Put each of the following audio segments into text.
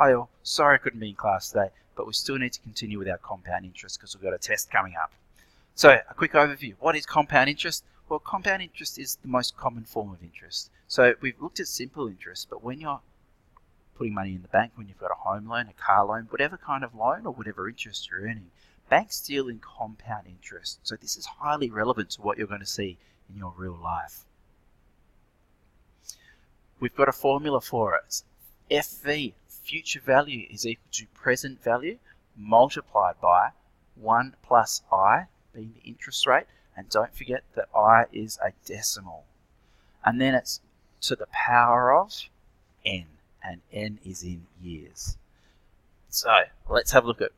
Hi all, sorry I couldn't be in class today, but we still need to continue with our compound interest because we've got a test coming up. So, a quick overview. What is compound interest? Well, compound interest is the most common form of interest. So, we've looked at simple interest, but when you're putting money in the bank, when you've got a home loan, a car loan, whatever kind of loan or whatever interest you're earning, banks deal in compound interest. So, this is highly relevant to what you're going to see in your real life. We've got a formula for it. FV, future value, is equal to present value multiplied by 1 plus I, being the interest rate, and don't forget that I is a decimal. And then it's to the power of n, and n is in years. So let's have a look at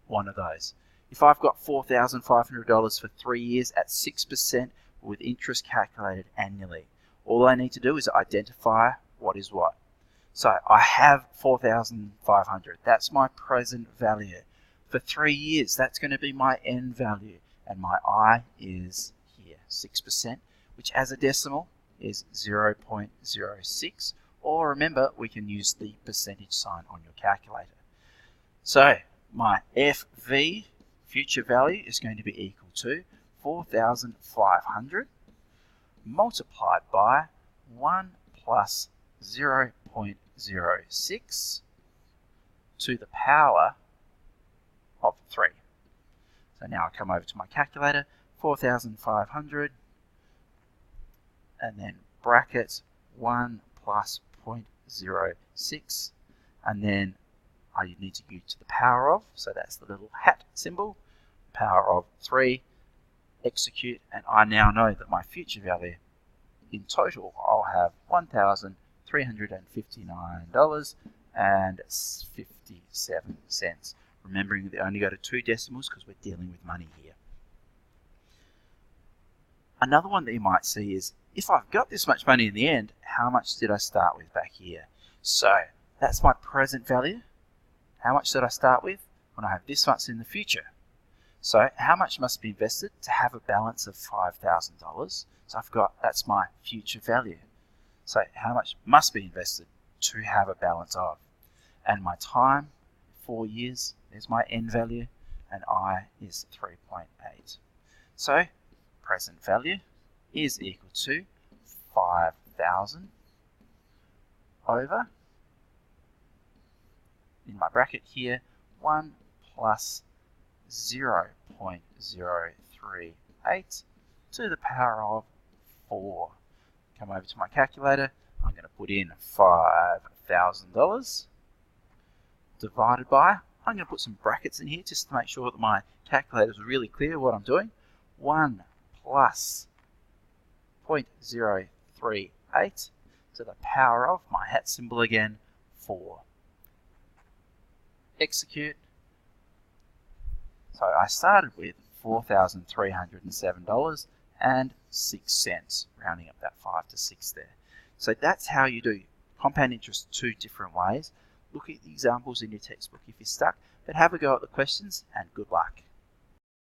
one of those. If I've got $4,500 for 3 years at 6% with interest calculated annually, all I need to do is identify what is what. So I have 4,500. That's my present value. For 3 years, that's going to be my n value. And my I is here, 6%, which as a decimal is 0.06. Or remember, we can use the percentage sign on your calculator. So my FV, future value, is going to be equal to 4,500 multiplied by 1 plus 0.06 to the power of 3. So now I come over to my calculator, 4,500, and then bracket 1 plus 0.06, and then I need to use to the power of, so that's the little hat symbol, power of 3, execute, and I now know that my future value in total I'll have $1,359.57. Remembering that they only go to 2 decimals because we're dealing with money here. Another one that you might see is, if I've got this much money in the end, how much did I start with back here? So that's my present value. How much did I start with when I have this much in the future? So how much must be invested to have a balance of $5,000? So that's my future value. So how much must be invested to have a balance of? And my time, 4 years, is my n value, and I is 3.8. So present value is equal to 5,000 over, in my bracket here, 1 plus 0.038 to the power of 4. Come over to my calculator. I'm going to put in $5,000 divided by, I'm going to put some brackets in here just to make sure that my calculator is really clear what I'm doing. 1 plus 0.038 to the power of, my hat symbol again, 4. Execute. So I started with $4,307.06, rounding up that 5 to 6 there. So that's how you do compound interest 2 different ways. Look at the examples in your textbook if you're stuck, but have a go at the questions and good luck.